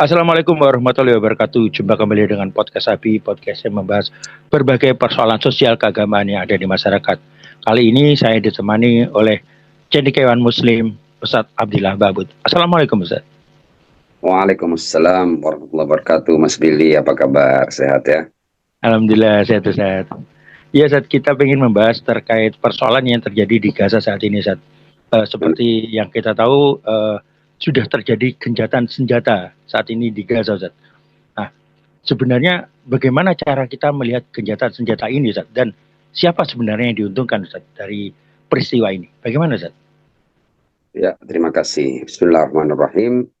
Assalamualaikum warahmatullahi wabarakatuh. Jumpa kembali dengan podcast Abi, podcast yang membahas berbagai persoalan sosial keagamaan yang ada di masyarakat. Kali ini saya ditemani oleh cendekiawan Muslim Ustadz Abdillah Babud. Assalamualaikum Ustadz. Waalaikumsalam warahmatullahi wabarakatuh. Mas Billy, apa kabar? Sehat ya? Alhamdulillah sehat-sehat. Ya Ustadz, kita ingin membahas terkait persoalan yang terjadi di Gaza saat ini Ustadz. Seperti yang kita tahu, sudah terjadi gencatan senjata saat ini di Gaza Ustadz. Nah, sebenarnya bagaimana cara kita melihat gencatan senjata ini Ustaz? Dan siapa sebenarnya yang diuntungkan Ustaz dari peristiwa ini? Bagaimana Ustaz? Ya, terima kasih. Bismillahirrahmanirrahim.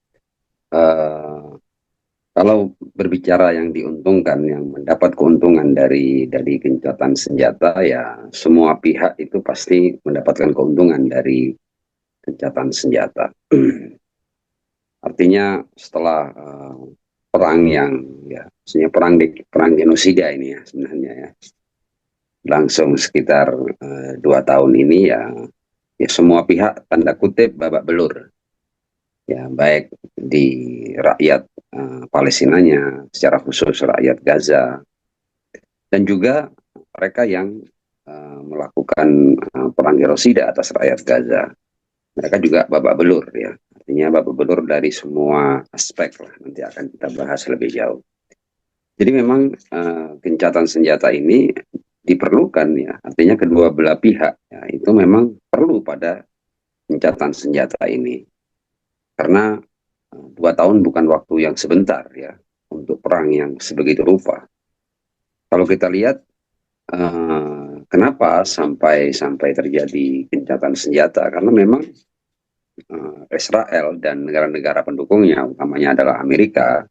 Kalau berbicara yang diuntungkan, yang mendapat keuntungan dari gencatan senjata, ya semua pihak itu pasti mendapatkan keuntungan dari gencatan senjata. Artinya setelah perang yang ya, maksudnya perang genosida ini ya sebenarnya ya, langsung sekitar 2 tahun ini ya semua pihak tanda kutip babak belur ya, baik di rakyat Palestinanya, secara khusus rakyat Gaza, dan juga mereka yang melakukan perang genosida atas rakyat Gaza. Mereka juga babak belur ya, artinya babak belur dari semua aspek lah, nanti akan kita bahas lebih jauh. Jadi memang gencatan senjata ini diperlukan ya, artinya kedua belah pihak ya, itu memang perlu pada gencatan senjata ini, karena 2 tahun bukan waktu yang sebentar ya untuk perang yang sebegitu rupa. Kalau kita lihat kenapa sampai terjadi gencatan senjata, karena memang Israel dan negara-negara pendukungnya, utamanya adalah Amerika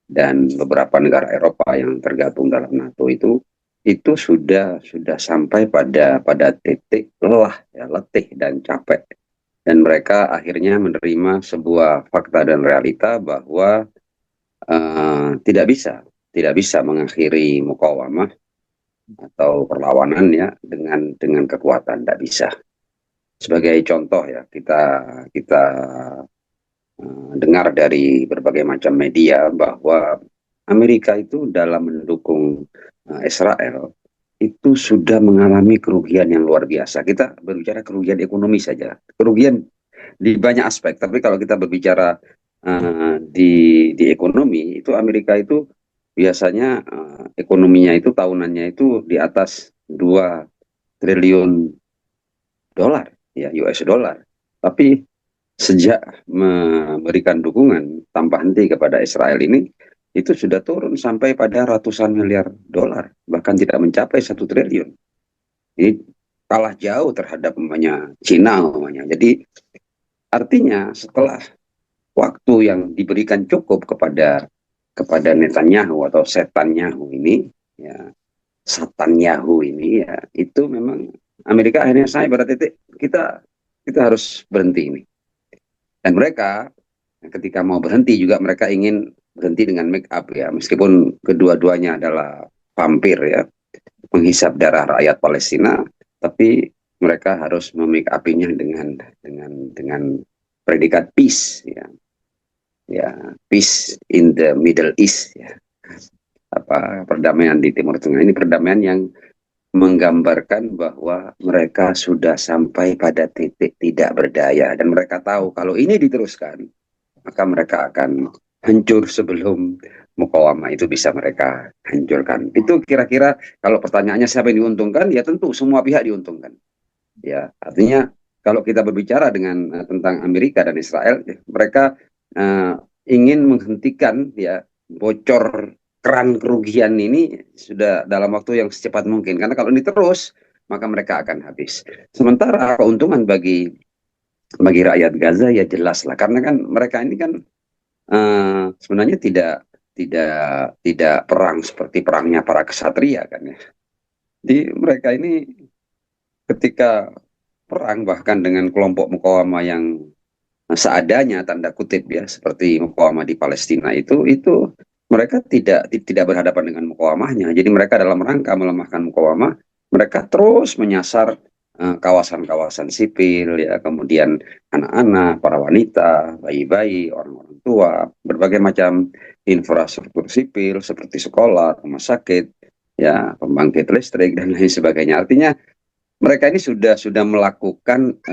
dan beberapa negara Eropa yang tergabung dalam NATO itu sudah sampai pada titik lelah ya, letih dan capek, dan mereka akhirnya menerima sebuah fakta dan realita bahwa tidak bisa mengakhiri mukawamah atau perlawanan ya dengan kekuatan, tidak bisa. Sebagai contoh ya, kita dengar dari berbagai macam media bahwa Amerika itu dalam mendukung Israel itu sudah mengalami kerugian yang luar biasa. Kita berbicara kerugian ekonomi saja, kerugian di banyak aspek. Tapi kalau kita berbicara di ekonomi, itu Amerika itu biasanya ekonominya itu tahunannya itu di atas 2 triliun dolar ya, US dollar. Tapi sejak memberikan dukungan tanpa henti kepada Israel ini, itu sudah turun sampai pada ratusan miliar dolar, bahkan tidak mencapai 1 triliun. Ini kalah jauh terhadap Cina umpamanya. Jadi artinya setelah waktu yang diberikan cukup kepada Netanyahu atau Setanyahu ini ya, Satanyahu ini ya, itu memang Amerika akhirnya sampai pada titik kita harus berhenti ini. Dan mereka ketika mau berhenti juga mereka ingin berhenti dengan make up ya, meskipun kedua-duanya adalah vampir ya, menghisap darah rakyat Palestina, tapi mereka harus memake up-nya dengan predikat peace ya. Ya, peace in the Middle East ya. Perdamaian di Timur Tengah ini, perdamaian yang menggambarkan bahwa mereka sudah sampai pada titik tidak berdaya, dan mereka tahu kalau ini diteruskan maka mereka akan hancur sebelum mukawamah itu bisa mereka hancurkan. Itu kira-kira kalau pertanyaannya siapa yang diuntungkan, ya tentu semua pihak diuntungkan. Ya, artinya kalau kita berbicara tentang Amerika dan Israel, mereka ingin menghentikan ya bocor keran kerugian ini sudah dalam waktu yang secepat mungkin, karena kalau ini terus maka mereka akan habis. Sementara keuntungan bagi rakyat Gaza ya jelas lah, karena kan mereka ini kan sebenarnya tidak perang seperti perangnya para kesatria kan ya. Jadi mereka ini ketika perang bahkan dengan kelompok mukawamah yang seadanya tanda kutip ya, seperti mukawamah di Palestina itu mereka tidak berhadapan dengan mukawamahnya. Jadi mereka dalam rangka melemahkan mukawamah, mereka terus menyasar kawasan-kawasan sipil, ya, kemudian anak-anak, para wanita, bayi-bayi, orang-orang tua, berbagai macam infrastruktur sipil seperti sekolah, rumah sakit, ya, pembangkit listrik dan lain sebagainya. Artinya mereka ini sudah melakukan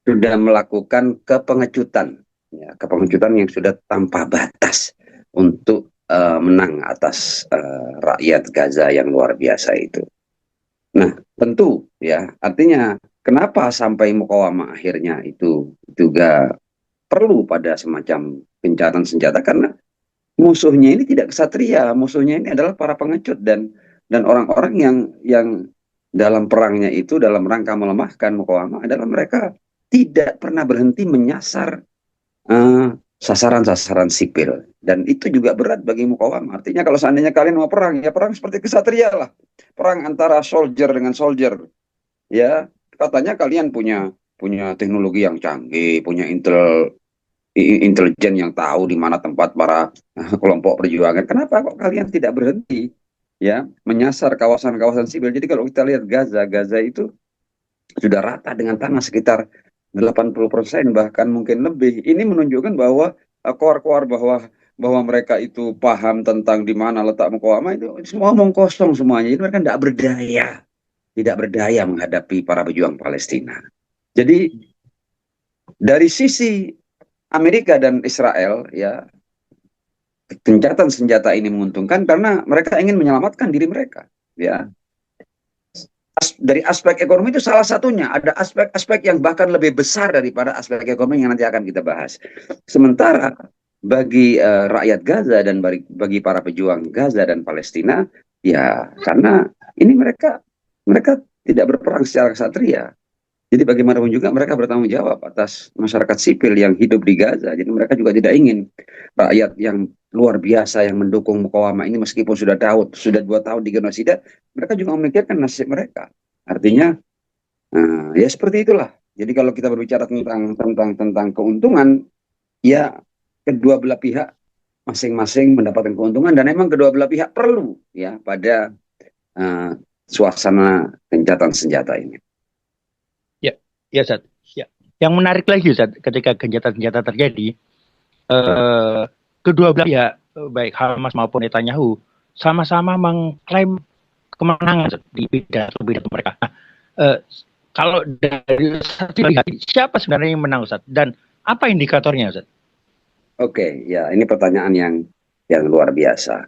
sudah melakukan kepengecutan, ya, kepengecutan yang sudah tanpa batas untuk menang atas rakyat Gaza yang luar biasa itu. Nah, tentu ya, artinya kenapa sampai mukawamah akhirnya itu juga perlu pada semacam gencatan senjata, karena musuhnya ini tidak kesatria, musuhnya ini adalah para pengecut dan orang-orang yang dalam perangnya itu dalam rangka melemahkan mukawamah adalah mereka tidak pernah berhenti menyasar eh, sasaran-sasaran sipil, dan itu juga berat bagi mukawamah. Artinya kalau seandainya kalian mau perang, ya perang seperti kesatria lah, perang antara soldier dengan soldier, ya, katanya kalian punya punya teknologi yang canggih, punya intelijen yang tahu di mana tempat para kelompok perjuangan. Kenapa kok kalian tidak berhenti, ya, menyasar kawasan-kawasan sipil? Jadi kalau kita lihat Gaza itu sudah rata dengan tanah sekitar 80%, bahkan mungkin lebih. Ini menunjukkan bahwa koar-koar bahwa mereka itu paham tentang di mana letak mukawamah, itu semua omong kosong semuanya. Jadi mereka tidak berdaya menghadapi para pejuang Palestina. Jadi dari sisi Amerika dan Israel, ya, gencatan senjata ini menguntungkan karena mereka ingin menyelamatkan diri mereka, ya. Dari aspek ekonomi itu salah satunya, ada aspek-aspek yang bahkan lebih besar daripada aspek ekonomi yang nanti akan kita bahas. Sementara bagi rakyat Gaza dan bagi para pejuang Gaza dan Palestina, ya, karena ini mereka tidak berperang secara kesatria. Jadi bagaimanapun juga mereka bertanggung jawab atas masyarakat sipil yang hidup di Gaza. Jadi mereka juga tidak ingin rakyat yang luar biasa yang mendukung mukawamah ini, meskipun sudah 2 tahun digenosida, mereka juga memikirkan nasib mereka. Artinya ya seperti itulah. Jadi kalau kita berbicara tentang keuntungan, ya, kedua belah pihak masing-masing mendapatkan keuntungan, dan memang kedua belah pihak perlu, ya, pada suasana gencatan senjata ini. Ya, Zat. Ya. Yang menarik lagi, Zat, ketika gencatan-senjata terjadi, kedua belah pihak, baik Hamas maupun Netanyahu, sama-sama mengklaim kemenangan, Zat, di pidato mereka. Nah, kalau dari siapa sebenarnya yang menang, Zat? Dan apa indikatornya, Zat? Oke, ya, ini pertanyaan yang luar biasa.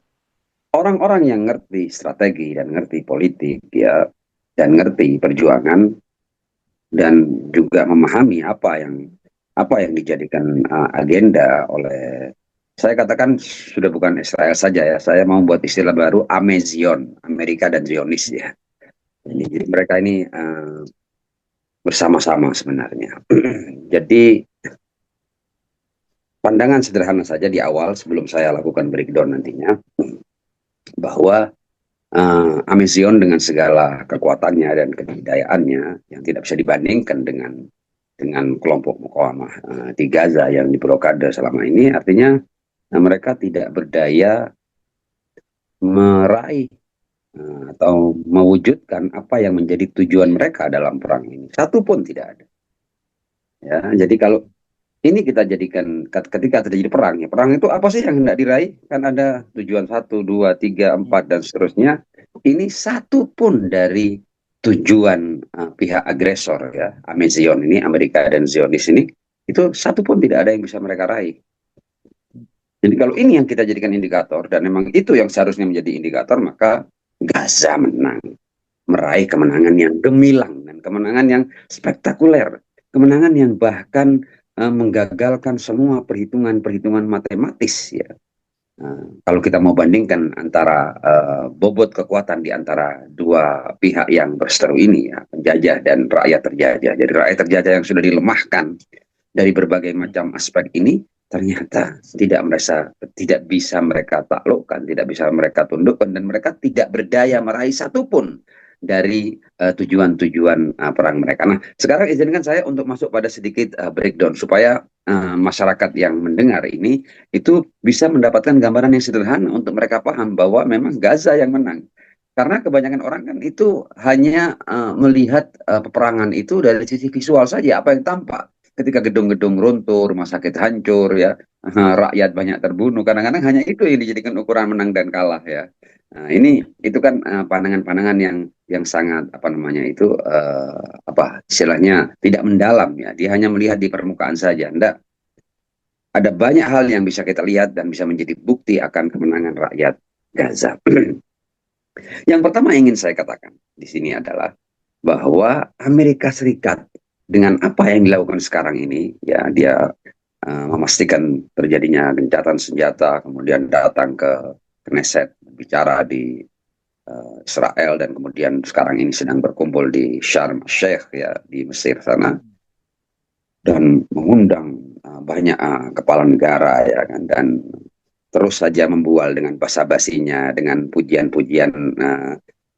Orang-orang yang ngerti strategi dan ngerti politik, ya, dan ngerti perjuangan, dan juga memahami apa yang dijadikan agenda oleh, saya katakan, sudah bukan Israel saja, ya, saya mau buat istilah baru, Amezion, Amerika dan Zionis, ya. Jadi mereka ini bersama-sama sebenarnya. Jadi pandangan sederhana saja di awal sebelum saya lakukan breakdown nantinya, bahwa Amezion dengan segala kekuatannya dan kebidayaannya yang tidak bisa dibandingkan dengan kelompok mukawamah di Gaza yang diblokade selama ini, artinya mereka tidak berdaya meraih atau mewujudkan apa yang menjadi tujuan mereka dalam perang ini. Satu pun tidak ada. Ya, jadi kalau ini kita jadikan ketika terjadi perang, ya, perang itu apa sih yang hendak diraih? Kan ada tujuan 1, 2, 3, 4 dan seterusnya. Ini satu pun dari tujuan pihak agresor, ya, Amezion ini, Amerika dan Zionis ini, itu satu pun tidak ada yang bisa mereka raih. Jadi kalau ini yang kita jadikan indikator, dan memang itu yang seharusnya menjadi indikator, maka Gaza menang, meraih kemenangan yang gemilang dan kemenangan yang spektakuler, kemenangan yang bahkan menggagalkan semua perhitungan-perhitungan matematis, ya. Kalau kita mau bandingkan antara bobot kekuatan di antara dua pihak yang berseteru ini, ya, penjajah dan rakyat terjajah. Jadi rakyat terjajah yang sudah dilemahkan dari berbagai macam aspek ini, ternyata tidak bisa mereka taklukkan, tidak bisa mereka tundukkan, dan mereka tidak berdaya meraih satupun dari tujuan-tujuan perang mereka. Nah, sekarang izinkan saya untuk masuk pada sedikit breakdown supaya masyarakat yang mendengar ini itu bisa mendapatkan gambaran yang sederhana untuk mereka paham bahwa memang Gaza yang menang. Karena kebanyakan orang kan itu hanya melihat peperangan itu dari sisi visual saja, apa yang tampak. Ketika gedung-gedung runtuh, rumah sakit hancur, ya, rakyat banyak terbunuh. Kadang-kadang hanya itu yang dijadikan ukuran menang dan kalah, ya. Nah, ini itu kan pandangan-pandangan yang sangat apa namanya itu apa istilahnya tidak mendalam, ya. Dia hanya melihat di permukaan saja. Nggak, ada banyak hal yang bisa kita lihat dan bisa menjadi bukti akan kemenangan rakyat Gaza. Yang pertama yang ingin saya katakan di sini adalah bahwa Amerika Serikat dengan apa yang dilakukan sekarang ini, ya, dia memastikan terjadinya gencatan senjata, kemudian datang ke Knesset bicara di Israel, dan kemudian sekarang ini sedang berkumpul di Sharm el-Sheikh, ya, di Mesir sana, dan mengundang banyak kepala negara, ya kan, dan terus saja membual dengan basa-basinya, dengan pujian-pujian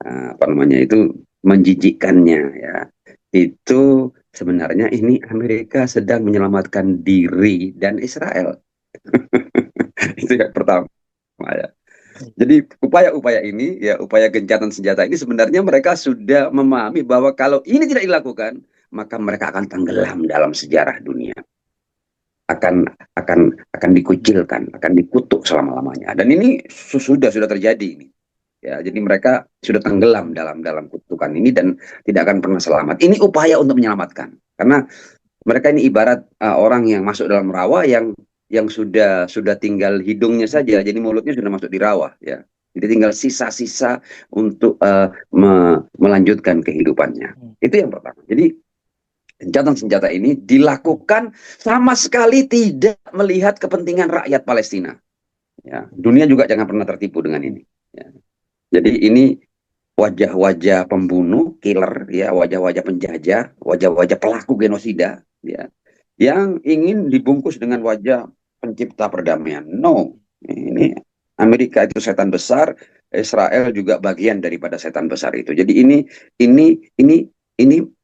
apa namanya itu menjijikkannya, ya. Itu sebenarnya ini Amerika sedang menyelamatkan diri dan Israel. Itu yang pertama, ya. Jadi upaya-upaya ini, ya, upaya gencatan senjata ini sebenarnya mereka sudah memahami bahwa kalau ini tidak dilakukan, maka mereka akan tenggelam dalam sejarah dunia, akan dikucilkan, akan dikutuk selama-lamanya. Dan ini sudah terjadi ini. Ya, jadi mereka sudah tenggelam dalam kutukan ini dan tidak akan pernah selamat. Ini upaya untuk menyelamatkan. Karena mereka ini ibarat orang yang masuk dalam rawa yang sudah tinggal hidungnya saja, jadi mulutnya sudah masuk di rawa, ya. Jadi tinggal sisa-sisa untuk melanjutkan kehidupannya. Itu yang pertama. Jadi gencatan senjata ini dilakukan sama sekali tidak melihat kepentingan rakyat Palestina. Ya, dunia juga jangan pernah tertipu dengan ini. Ya. Jadi ini wajah-wajah pembunuh, killer, ya, wajah-wajah penjajah, wajah-wajah pelaku genosida, ya, yang ingin dibungkus dengan wajah pencipta perdamaian. No, ini Amerika itu setan besar, Israel juga bagian daripada setan besar itu. Jadi ini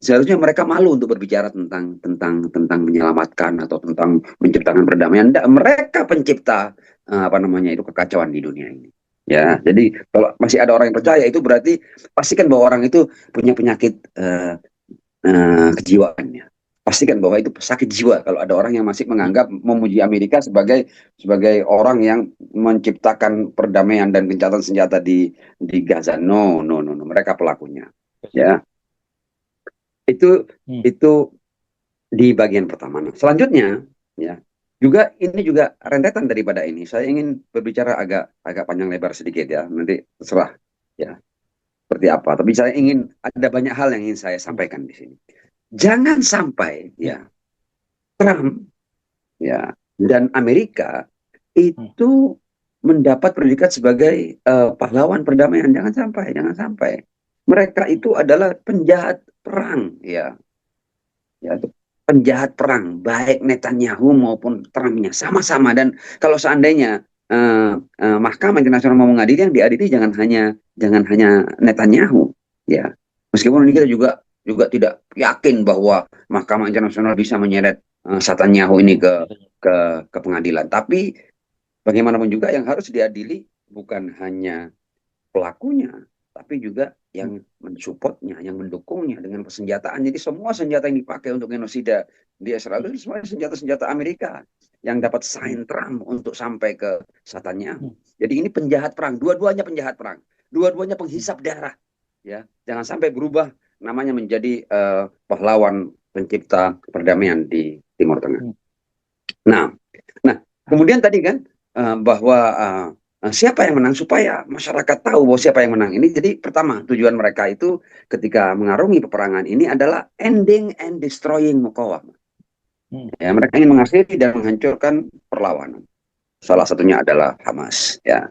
seharusnya mereka malu untuk berbicara tentang menyelamatkan atau tentang menciptakan perdamaian. Nggak, mereka pencipta apa namanya itu kekacauan di dunia ini. Ya, jadi kalau masih ada orang yang percaya, itu berarti pastikan bahwa orang itu punya penyakit kejiwaan, ya. Pastikan bahwa itu sakit jiwa kalau ada orang yang masih menganggap memuji Amerika sebagai orang yang menciptakan perdamaian dan gencatan senjata di Gaza. No, no, no, no. Mereka pelakunya. Ya, itu di bagian pertama. Nah, selanjutnya, ya, ini juga rentetan daripada ini. Saya ingin berbicara agak panjang lebar sedikit, ya. Nanti terserah, ya, seperti apa. Tapi saya ingin ada banyak hal yang ingin saya sampaikan di sini. Jangan sampai, ya, Trump, ya, dan Amerika itu mendapat predikat sebagai pahlawan perdamaian. Jangan sampai. Mereka itu adalah penjahat perang, ya. Ya, penjahat perang, baik Netanyahu maupun Trumpnya sama-sama. Dan kalau seandainya Mahkamah Internasional mau mengadili, yang diadili jangan hanya Netanyahu, ya. Meskipun ini kita juga tidak yakin bahwa Mahkamah Internasional bisa menyeret Netanyahu ini ke pengadilan. Tapi bagaimanapun juga yang harus diadili bukan hanya pelakunya, tapi juga yang mensupportnya, yang mendukungnya dengan persenjataan. Jadi semua senjata yang dipakai untuk genosida di Israel itu semua senjata-senjata Amerika yang dapat sign Trump untuk sampai ke Netanyahu. Jadi ini penjahat perang, dua-duanya penjahat perang, dua-duanya penghisap darah, ya. Jangan sampai berubah namanya menjadi pahlawan pencipta perdamaian di Timur Tengah. Nah, kemudian tadi kan bahwa siapa yang menang, supaya masyarakat tahu bahwa siapa yang menang ini. Jadi pertama, tujuan mereka itu ketika mengarungi peperangan ini adalah ending and destroying Mukawamah. Ya, mereka ingin mengakhiri dan menghancurkan perlawanan. Salah satunya adalah Hamas, ya.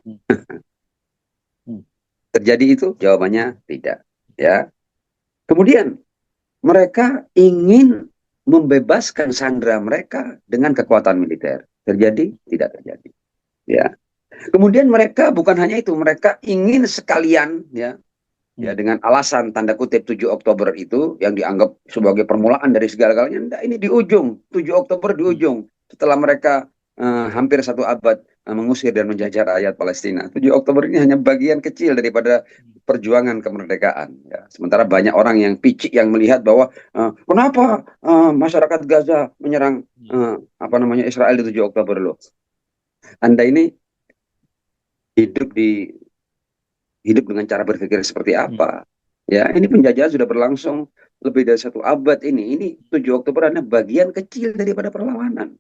Terjadi itu? Jawabannya tidak, ya. Kemudian mereka ingin membebaskan sandera mereka dengan kekuatan militer. Terjadi? Tidak terjadi, ya. Kemudian mereka bukan hanya itu, mereka ingin sekalian, ya, dengan alasan tanda kutip 7 Oktober itu yang dianggap sebagai permulaan dari segala-galanya. Ini di ujung, 7 Oktober di ujung. Setelah mereka hampir 1 abad mengusir dan menjajah rakyat Palestina. 7 Oktober ini hanya bagian kecil daripada perjuangan kemerdekaan. Ya. Sementara banyak orang yang picik yang melihat bahwa kenapa masyarakat Gaza menyerang Israel di 7 Oktober loh. Anda ini hidup di hidup dengan cara berpikir seperti apa? Ya, ini penjajahan sudah berlangsung lebih dari 1 abad ini. Ini 7 Oktober hanya bagian kecil daripada perlawanan.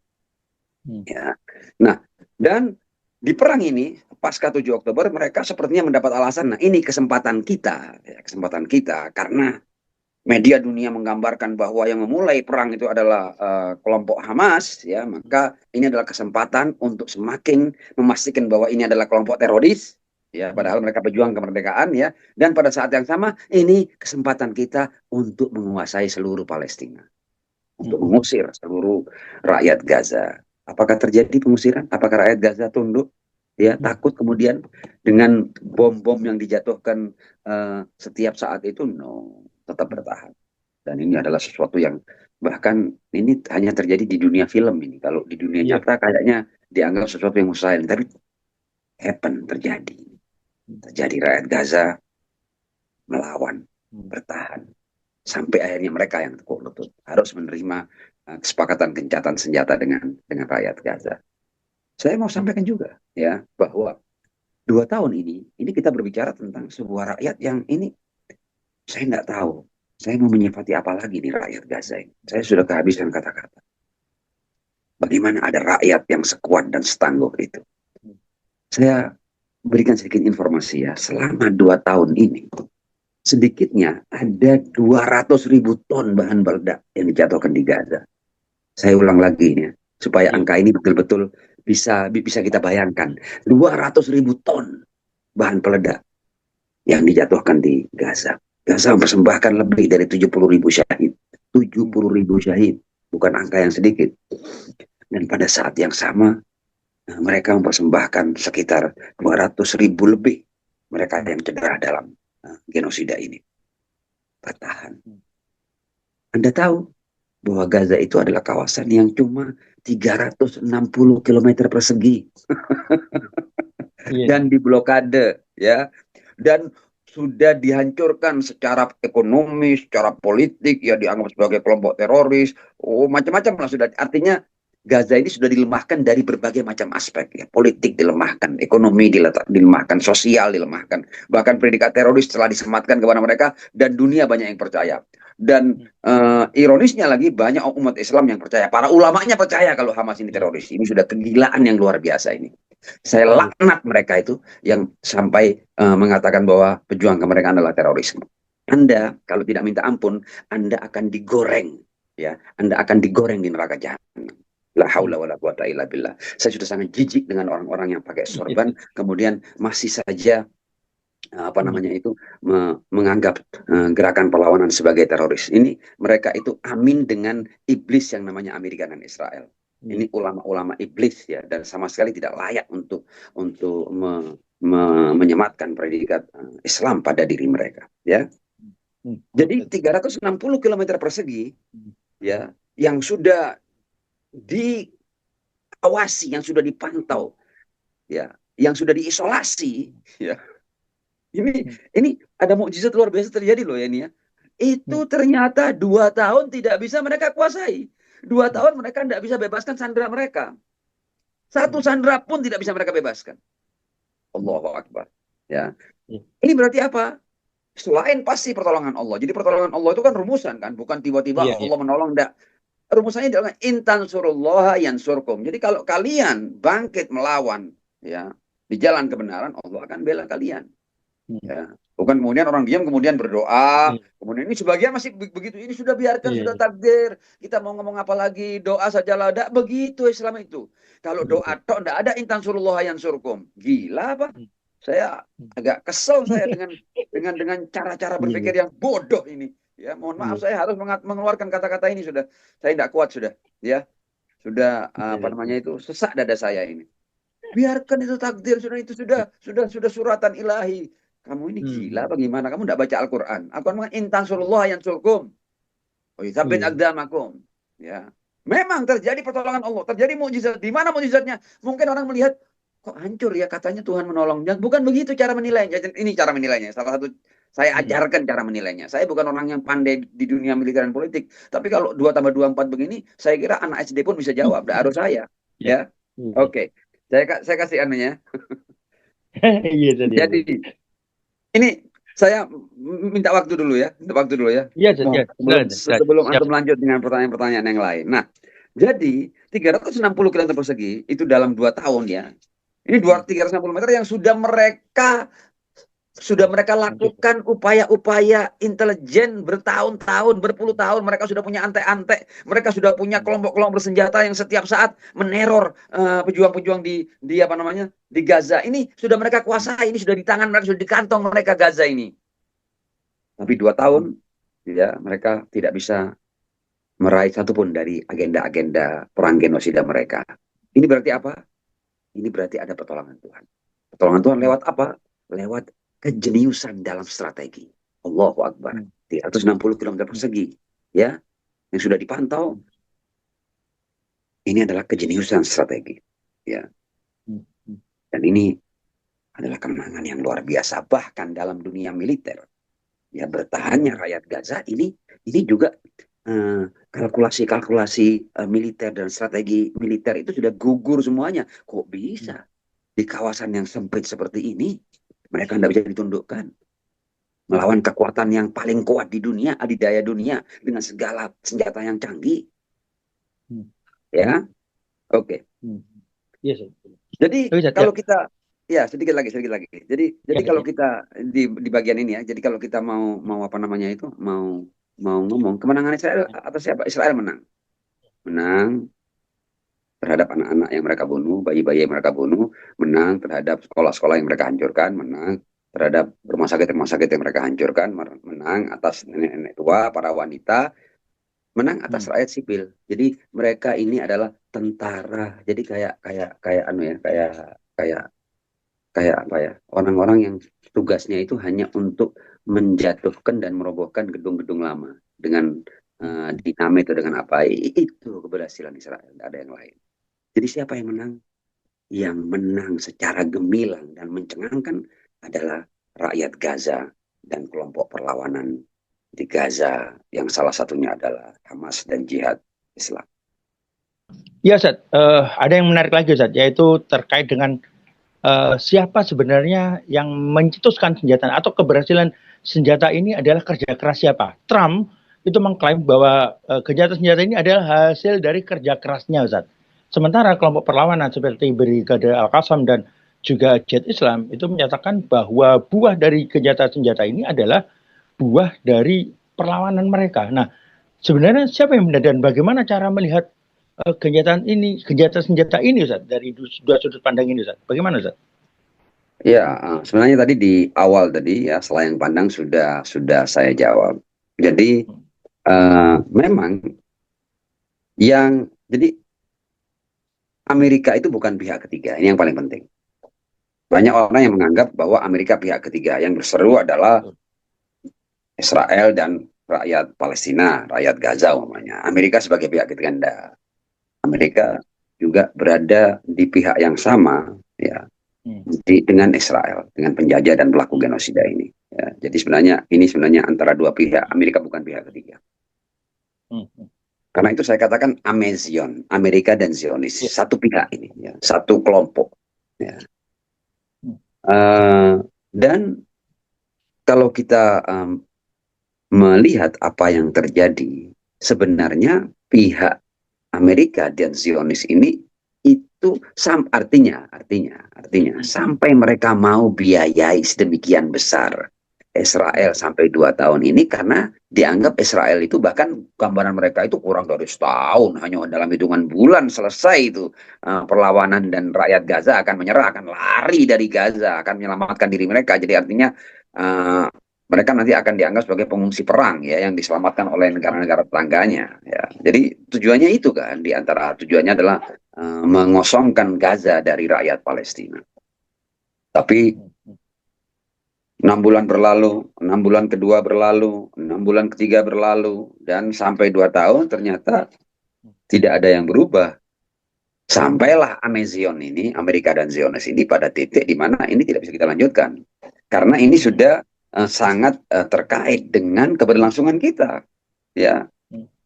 Ya. Nah, dan di perang ini, pasca 7 Oktober, mereka sepertinya mendapat alasan. Nah, ini kesempatan kita, ya, kesempatan kita, karena media dunia menggambarkan bahwa yang memulai perang itu adalah kelompok Hamas, ya, maka ini adalah kesempatan untuk semakin memastikan bahwa ini adalah kelompok teroris, ya, padahal mereka berjuang kemerdekaan, ya, dan pada saat yang sama ini kesempatan kita untuk menguasai seluruh Palestina, untuk mengusir seluruh rakyat Gaza. Apakah terjadi pengusiran? Apakah rakyat Gaza tunduk? Ya, takut kemudian dengan bom-bom yang dijatuhkan setiap saat itu? No, tetap bertahan. Dan ini adalah sesuatu yang bahkan ini hanya terjadi di dunia film ini. Kalau di dunia nyata kayaknya dianggap sesuatu yang mustahil, tapi terjadi. Terjadi, rakyat Gaza melawan, bertahan. Sampai akhirnya mereka yang tekuk lutut harus menerima kesepakatan gencatan senjata dengan rakyat Gaza. Saya mau sampaikan juga, ya, bahwa 2 tahun ini kita berbicara tentang sebuah rakyat yang ini saya nggak tahu. Saya mau menyifati apa lagi nih rakyat Gaza ini. Saya sudah kehabisan kata-kata. Bagaimana ada rakyat yang sekuat dan setangguh itu. Saya berikan sedikit informasi, ya. Selama 2 tahun ini, sedikitnya ada 200.000 ton bahan peledak yang dijatuhkan di Gaza. Saya ulang lagi, ya, supaya angka ini betul-betul bisa kita bayangkan. 200.000 ton bahan peledak yang dijatuhkan di Gaza. Gaza mempersembahkan lebih dari 70.000 syahid. 70.000 syahid. Bukan angka yang sedikit. Dan pada saat yang sama, mereka mempersembahkan sekitar 200.000 lebih mereka yang cedera dalam genosida ini. Bertahan. Anda tahu bahwa Gaza itu adalah kawasan yang cuma 360 km persegi. Dan diblokade, ya. Dan sudah dihancurkan secara ekonomi, secara politik, ya, dianggap sebagai kelompok teroris, macam-macam lah sudah. Artinya Gaza ini sudah dilemahkan dari berbagai macam aspek, ya. Politik dilemahkan, ekonomi dilemahkan, sosial dilemahkan, bahkan predikat teroris telah disematkan kepada mereka, dan dunia banyak yang percaya. Dan ironisnya lagi, banyak umat Islam yang percaya, para ulamanya percaya kalau Hamas ini teroris. Ini sudah kegilaan yang luar biasa ini. Saya laknat mereka itu yang sampai mengatakan bahwa pejuang kemerdekaan adalah terorisme. Anda kalau tidak minta ampun, Anda akan digoreng, ya. Anda akan digoreng di neraka jahanam. La haula wala quwata illa billah. Saya sudah sangat jijik dengan orang-orang yang pakai sorban kemudian masih saja menganggap gerakan perlawanan sebagai teroris. Ini mereka itu amin dengan iblis yang namanya Amerika dan Israel. Ini ulama-ulama iblis, ya, dan sama sekali tidak layak untuk menyematkan predikat Islam pada diri mereka, ya. Jadi 360 km persegi, ya, yang sudah diawasi, yang sudah dipantau, ya, yang sudah diisolasi, ya. Ini ada mukjizat luar biasa terjadi loh, ya, ini, ya. Itu ternyata 2 tahun tidak bisa mereka kuasai. 2 tahun mereka tidak bisa bebaskan sandera mereka. Satu sandera pun tidak bisa mereka bebaskan. Allahu Akbar. Ya. Ini berarti apa? Selain pasti pertolongan Allah. Jadi pertolongan Allah itu kan rumusan, kan, bukan tiba-tiba Allah menolong, enggak. Rumusannya adalah intan surullaha yansurkum. Jadi kalau kalian bangkit melawan, ya, di jalan kebenaran, Allah akan bela kalian. Ya. Bukan kemudian orang diam kemudian berdoa, kemudian ini sebagian masih begitu, ini sudah biarkan, sudah takdir, kita mau ngomong apa lagi, doa sajalah. Tidak begitu Islam itu. Kalau doa tok tidak ada intan surullah yang surkum. Gila apa? Saya agak kesel saya dengan cara-cara berpikir yang bodoh ini. Ya, mohon maaf, saya harus mengeluarkan kata-kata ini, sudah. Saya tidak kuat sudah, ya. Sudah sesak dada saya ini. Biarkan itu takdir, sudah suratan ilahi. Kamu ini gila bagaimana? Kamu tidak baca Al-Quran. Al-Quran intan surullah yang surkum. Sabit agdamakum. Ya. Memang terjadi pertolongan Allah. Terjadi mukjizat. Di mana mukjizatnya? Mungkin orang melihat, kok hancur ya, katanya Tuhan menolong. Dan bukan begitu cara menilainya. Ini cara menilainya. Salah satu saya ajarkan cara menilainya. Saya bukan orang yang pandai di dunia militer dan politik. Tapi kalau 2 tambah 2 4 begini, saya kira anak SD pun bisa jawab. Harus saya. Ya. Ya. Oke. Saya kasih anunya. Iya tadi. Jadi ini saya minta waktu dulu ya. Iya, ya. Sebelum antum lanjut dengan pertanyaan-pertanyaan yang lain. Nah, jadi 360 km persegi itu dalam 2 tahun ya. Ini 360 meter yang sudah mereka lakukan upaya-upaya intelijen bertahun-tahun, berpuluh tahun. Mereka sudah punya antek-antek, mereka sudah punya kelompok-kelompok bersenjata yang setiap saat meneror pejuang-pejuang di apa namanya, di Gaza. Ini sudah mereka kuasai, ini sudah di tangan mereka, sudah di kantong mereka Gaza ini. Tapi 2 tahun ya mereka tidak bisa meraih satupun dari agenda-agenda perang genosida mereka. Ini berarti apa? Ini berarti ada pertolongan Tuhan. Pertolongan Tuhan lewat apa? Lewat kejeniusan dalam strategi. Allahu Akbar. 360 km persegi. Ya, yang sudah dipantau. Ini adalah kejeniusan strategi. Ya. Dan ini adalah kemenangan yang luar biasa. Bahkan dalam dunia militer. Ya, bertahannya rakyat Gaza ini juga kalkulasi militer dan strategi militer itu sudah gugur semuanya. Kok bisa di kawasan yang sempit seperti ini mereka tidak bisa ditundukkan melawan kekuatan yang paling kuat di dunia, adidaya dunia dengan segala senjata yang canggih. Ya, oke. Yes. Jadi kalau kita sedikit lagi. Jadi kalau kita di bagian ini ya. Jadi kalau kita mau apa namanya itu mau ngomong kemenangan Israel atas siapa? Israel menang terhadap anak-anak yang mereka bunuh, bayi-bayi yang mereka bunuh, menang terhadap sekolah-sekolah yang mereka hancurkan, menang terhadap rumah sakit yang mereka hancurkan, menang atas nenek-nenek tua, para wanita, menang atas rakyat sipil. Jadi mereka ini adalah tentara. Jadi kayak apa ya? Orang-orang yang tugasnya itu hanya untuk menjatuhkan dan merobohkan gedung-gedung lama dengan dinamit atau dengan apa. Itu keberhasilan Israel, tidak ada yang lain. Jadi siapa yang menang? Yang menang secara gemilang dan mencengangkan adalah rakyat Gaza dan kelompok perlawanan di Gaza yang salah satunya adalah Hamas dan Jihad Islam. Ya, Ustaz. Ada yang menarik lagi, Ustaz, yaitu terkait dengan siapa sebenarnya yang mencetuskan senjata atau keberhasilan senjata ini adalah kerja keras siapa? Trump itu mengklaim bahwa senjata ini adalah hasil dari kerja kerasnya, Ustaz. Sementara kelompok perlawanan seperti Brigade Al-Qassam dan juga Jihad Islam itu menyatakan bahwa buah dari senjata ini adalah buah dari perlawanan mereka. Nah, sebenarnya siapa yang benar dan bagaimana cara melihat senjata ini, Ustaz, dari dua sudut pandang ini, Ustaz? Bagaimana, Ustaz? Ya, sebenarnya tadi di awal tadi ya, selayang pandang sudah saya jawab. Jadi memang jadi Amerika itu bukan pihak ketiga. Ini yang paling penting. Banyak orang yang menganggap bahwa Amerika pihak ketiga. Yang berseru adalah Israel dan rakyat Palestina, rakyat Gaza umpamanya. Amerika sebagai pihak ketiga. Amerika juga berada di pihak yang sama ya dengan Israel, dengan penjajah dan pelaku genosida ini. Ya, jadi ini sebenarnya antara dua pihak. Amerika bukan pihak ketiga. Karena itu saya katakan Amezion, Amerika dan Zionis, satu pihak ini, ya, satu kelompok. Ya. Dan kalau kita melihat apa yang terjadi, sebenarnya pihak Amerika dan Zionis ini itu artinya sampai mereka mau biayai sedemikian besar Israel sampai 2 tahun ini karena dianggap Israel itu bahkan gambaran mereka itu kurang dari setahun, hanya dalam hitungan bulan selesai itu perlawanan dan rakyat Gaza akan menyerah, akan lari dari Gaza, akan menyelamatkan diri mereka. Jadi artinya mereka nanti akan dianggap sebagai pengungsi perang ya yang diselamatkan oleh negara-negara tetangganya ya. Jadi tujuannya itu kan, di antara tujuannya adalah mengosongkan Gaza dari rakyat Palestina. Tapi 6 bulan berlalu, 6 bulan kedua berlalu, 6 bulan ketiga berlalu, dan sampai 2 tahun ternyata tidak ada yang berubah. Sampailah Amezion ini, Amerika dan Zionis ini pada titik di mana ini tidak bisa kita lanjutkan. Karena ini sudah sangat terkait dengan keberlangsungan kita. Ya,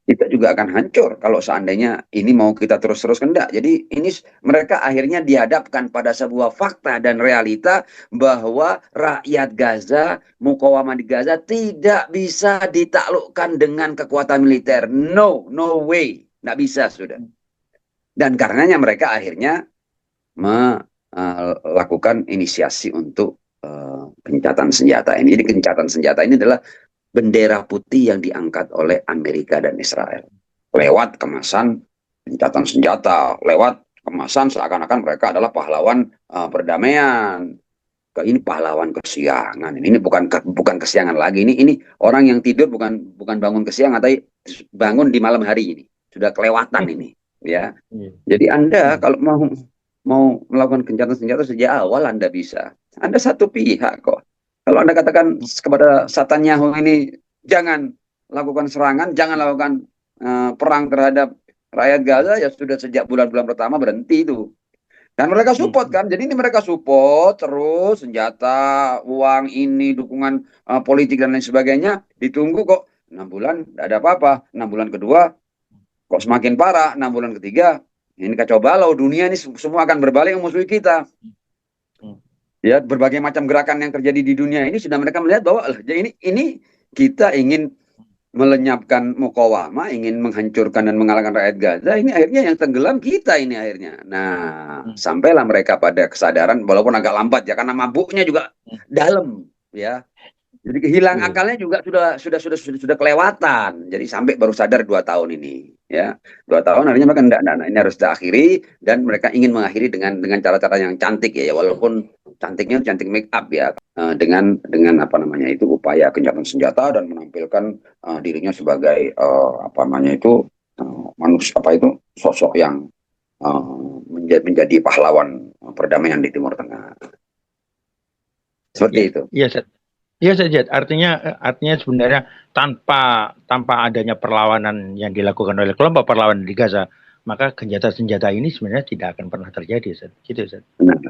kita juga akan hancur kalau seandainya ini mau kita terus-terus kendak. Jadi ini mereka akhirnya dihadapkan pada sebuah fakta dan realita bahwa rakyat Gaza, mukawamah di Gaza tidak bisa ditaklukkan dengan kekuatan militer. No, no way. Nggak bisa sudah. Dan karenanya mereka akhirnya melakukan inisiasi untuk gencatan senjata ini. Jadi gencatan senjata ini adalah bendera putih yang diangkat oleh Amerika dan Israel. Lewat kemasan gencatan senjata, lewat kemasan seakan-akan mereka adalah pahlawan perdamaian. Ini pahlawan kesiangan. Ini bukan kesiangan lagi. Ini orang yang tidur bukan bangun kesiangan, tapi bangun di malam hari ini. Sudah kelewatan ini, ya. Jadi Anda kalau mau melakukan gencatan senjata sejak awal Anda bisa. Anda satu pihak kok. Kalau Anda katakan kepada Netanyahu ini jangan lakukan serangan, jangan lakukan perang terhadap rakyat Gaza, ya sudah sejak bulan-bulan pertama berhenti itu. Dan mereka support kan, jadi ini mereka support terus senjata, uang ini, dukungan politik dan lain sebagainya. Ditunggu kok 6 bulan, tidak ada apa-apa. 6 bulan kedua kok semakin parah. 6 bulan ketiga ini kacau balau, dunia ini semua akan berbalik memusuhi kita. Ya, berbagai macam gerakan yang terjadi di dunia ini sudah mereka melihat bahwa ini kita ingin melenyapkan mukawamah, ingin menghancurkan dan mengalahkan rakyat Gaza, ini akhirnya yang tenggelam kita ini akhirnya. Nah, sampailah mereka pada kesadaran walaupun agak lambat ya karena mabuknya juga dalam ya. Jadi kehilangan akalnya juga sudah kelewatan. Jadi sampai baru sadar 2 tahun ini, ya 2 tahun akhirnya mereka enggak, ini harus diakhiri dan mereka ingin mengakhiri dengan cara-cara yang cantik ya, walaupun cantiknya cantik make up ya, dengan apa namanya itu upaya gencatan senjata dan menampilkan dirinya sebagai apa namanya itu manusia apa itu sosok yang menjadi pahlawan perdamaian di Timur Tengah. Seperti itu. Iya, iya saja. Artinya sebenarnya tanpa adanya perlawanan yang dilakukan oleh kelompok perlawanan di Gaza, maka gencatan senjata ini sebenarnya tidak akan pernah terjadi, Zat. Gitu, Zat. Benar.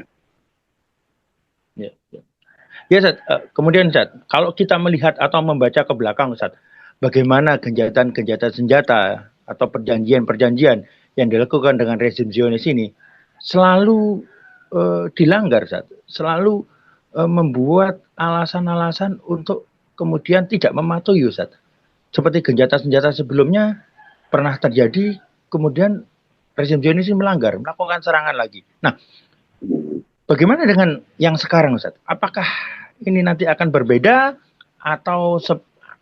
Ya, Zat. Kemudian, Zat, kalau kita melihat atau membaca ke belakang, Zat, bagaimana gencatan senjata atau perjanjian-perjanjian yang dilakukan dengan rezim Zionis ini selalu dilanggar, Zat. Selalu membuat alasan-alasan untuk kemudian tidak mematuhi, Ustaz. Seperti gencatan senjata sebelumnya pernah terjadi, kemudian rezim Zionis melanggar, melakukan serangan lagi. Nah, bagaimana dengan yang sekarang, Ustaz? Apakah ini nanti akan berbeda atau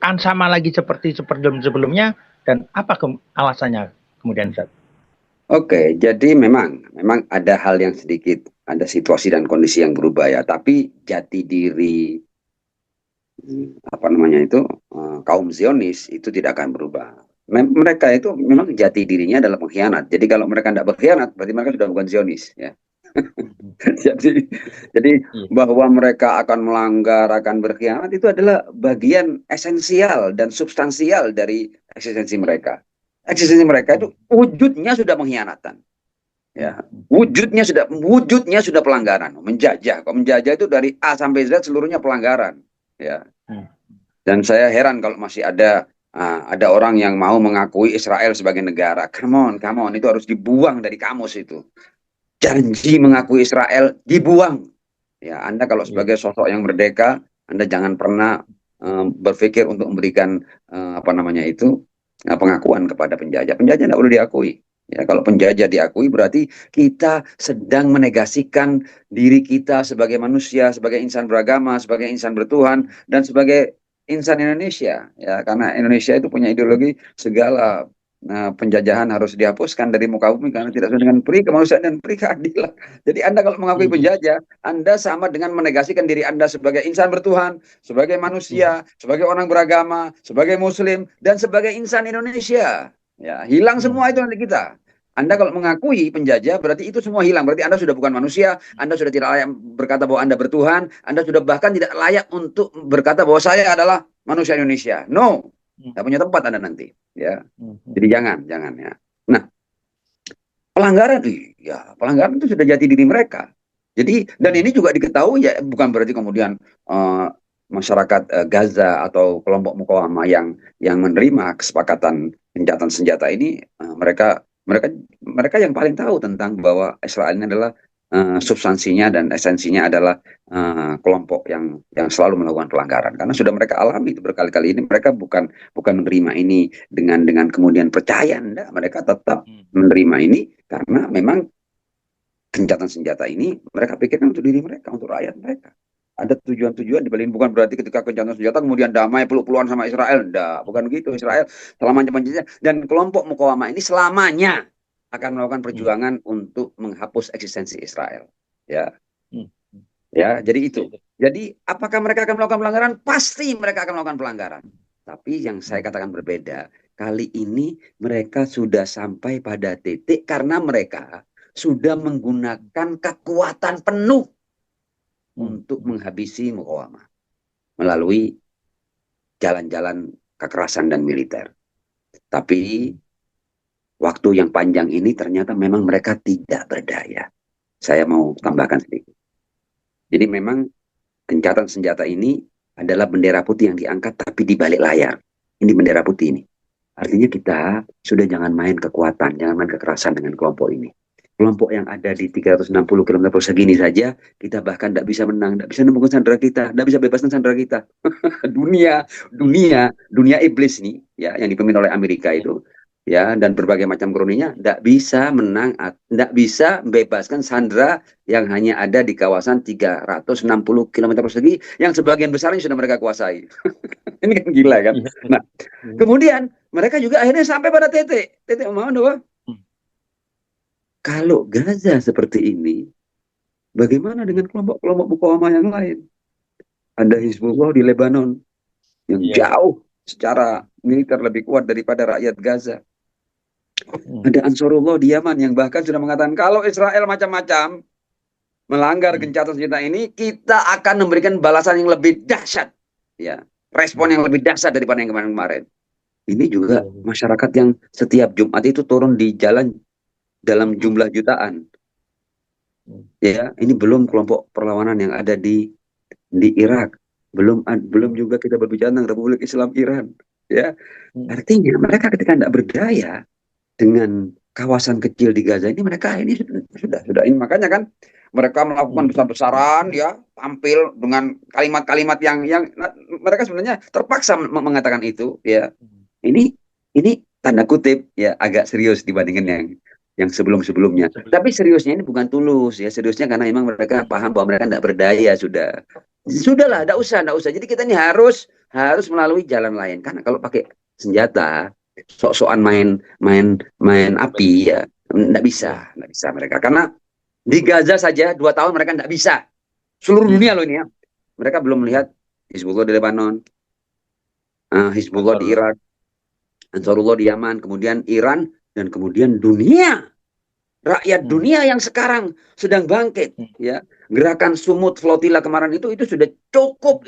akan sama lagi seperti sebelumnya? Dan apa alasannya kemudian, Ustaz? Oke, jadi memang ada hal yang sedikit, ada situasi dan kondisi yang berubah ya, tapi jati diri apa namanya itu kaum Zionis itu tidak akan berubah. Mereka itu memang jati dirinya adalah pengkhianat. Jadi kalau mereka tidak berkhianat, berarti mereka sudah bukan Zionis ya. jadi bahwa mereka akan melanggar, akan berkhianat itu adalah bagian esensial dan substansial dari eksistensi mereka. Eksistensi mereka itu wujudnya sudah pengkhianatan. Ya, wujudnya sudah pelanggaran, menjajah. Kalau menjajah itu dari A sampai Z seluruhnya pelanggaran, ya. Dan saya heran kalau masih ada orang yang mau mengakui Israel sebagai negara. Come on, itu harus dibuang dari kamus itu. Janji mengakui Israel dibuang. Ya, Anda kalau sebagai sosok yang merdeka, Anda jangan pernah berpikir untuk memberikan apa namanya itu pengakuan kepada penjajah. Penjajah tidak boleh diakui. Ya, kalau penjajah diakui berarti kita sedang menegasikan diri kita sebagai manusia, sebagai insan beragama, sebagai insan bertuhan, dan sebagai insan Indonesia. Ya, karena Indonesia itu punya ideologi segala penjajahan harus dihapuskan dari muka bumi karena tidak sesuai dengan peri kemanusiaan dan peri keadilan. Jadi Anda kalau mengakui penjajah, Anda sama dengan menegasikan diri Anda sebagai insan bertuhan, sebagai manusia, sebagai orang beragama, sebagai muslim, dan sebagai insan Indonesia. Ya, hilang semua itu nanti kita. Anda kalau mengakui penjajah, berarti itu semua hilang. Berarti Anda sudah bukan manusia, Anda sudah tidak layak berkata bahwa Anda bertuhan, Anda sudah bahkan tidak layak untuk berkata bahwa saya adalah manusia Indonesia. No, tidak punya tempat Anda nanti. Ya, jadi jangan ya. Nah, pelanggaran, ya pelanggaran itu sudah jati diri mereka. Jadi dan ini juga diketahui ya, bukan berarti kemudian eh, masyarakat Gaza atau kelompok mukawamah yang menerima kesepakatan gencatan senjata ini, mereka mereka mereka yang paling tahu tentang bahwa Israel ini adalah substansinya dan esensinya adalah kelompok yang selalu melakukan pelanggaran, karena sudah mereka alami itu berkali-kali. Ini mereka bukan bukan menerima ini dengan kemudian percaya, enggak, mereka tetap menerima ini karena memang gencatan senjata ini mereka pikirkan untuk diri mereka, untuk rakyat mereka. Ada tujuan-tujuan di balik, bukan berarti ketika gencatan senjata kemudian damai peluk-pelukan sama Israel. Enggak, bukan begitu. Israel selamanya pancasila dan kelompok mukawamah ini selamanya akan melakukan perjuangan untuk menghapus eksistensi Israel. Ya, ya, jadi itu. Jadi apakah mereka akan melakukan pelanggaran? Pasti mereka akan melakukan pelanggaran. Tapi yang saya katakan berbeda, kali ini mereka sudah sampai pada titik karena mereka sudah menggunakan kekuatan penuh untuk menghabisi mukawamah melalui jalan-jalan kekerasan dan militer. Tapi waktu yang panjang ini ternyata memang mereka tidak berdaya. Saya mau tambahkan sedikit. Jadi memang gencatan senjata ini adalah bendera putih yang diangkat tapi di balik layar. Ini bendera putih ini. Artinya kita sudah jangan main kekuatan, jangan main kekerasan dengan kelompok ini. Kelompok yang ada di 360 km persegi ini saja, kita bahkan tidak bisa menang, tidak bisa menemukan sandera kita, tidak bisa bebaskan sandera kita. dunia iblis ini, ya, yang dipimpin oleh Amerika itu, ya, dan berbagai macam kroninya, tidak bisa menang, tidak bisa membebaskan sandera yang hanya ada di kawasan 360 km persegi, yang sebagian besarnya sudah mereka kuasai. Ini kan gila kan? Nah, kemudian mereka juga akhirnya sampai pada titik mana bahwa kalau Gaza seperti ini, bagaimana dengan kelompok-kelompok mukawamah yang lain? Ada Hizbullah di Lebanon yang jauh secara militer lebih kuat daripada rakyat Gaza. Ada Ansarullah di Yaman yang bahkan sudah mengatakan kalau Israel macam-macam melanggar gencatan senjata ini, kita akan memberikan balasan yang lebih dahsyat, ya, respon yang lebih dahsyat daripada yang kemarin-kemarin. Ini juga masyarakat yang setiap Jumat itu turun di jalan dalam jumlah jutaan. Ya, ini belum kelompok perlawanan yang ada di Irak. Belum juga kita berbicara tentang Republik Islam Iran. Ya, artinya mereka ketika tidak berdaya dengan kawasan kecil di Gaza ini, mereka ini sudah ini, makanya kan mereka melakukan besar-besaran, ya, tampil dengan kalimat-kalimat yang mereka sebenarnya terpaksa mengatakan itu, ya. Ini tanda kutip, ya, agak serius dibandingkan yang sebelum-sebelumnya. Tapi seriusnya ini bukan tulus, ya, seriusnya karena memang mereka paham bahwa mereka tidak berdaya. Sudahlah, tidak usah. Jadi kita ini harus melalui jalan lain, karena kalau pakai senjata sok-sokan main api, ya, tidak bisa mereka, karena di Gaza saja 2 tahun mereka tidak bisa. Seluruh dunia loh ini, ya, mereka belum melihat Hizbullah di Lebanon, Hizbullah di Irak, Ansarullah di Yaman, kemudian Iran, dan kemudian dunia, rakyat dunia yang sekarang sedang bangkit, ya. Gerakan Sumut Flotilla kemarin itu sudah cukup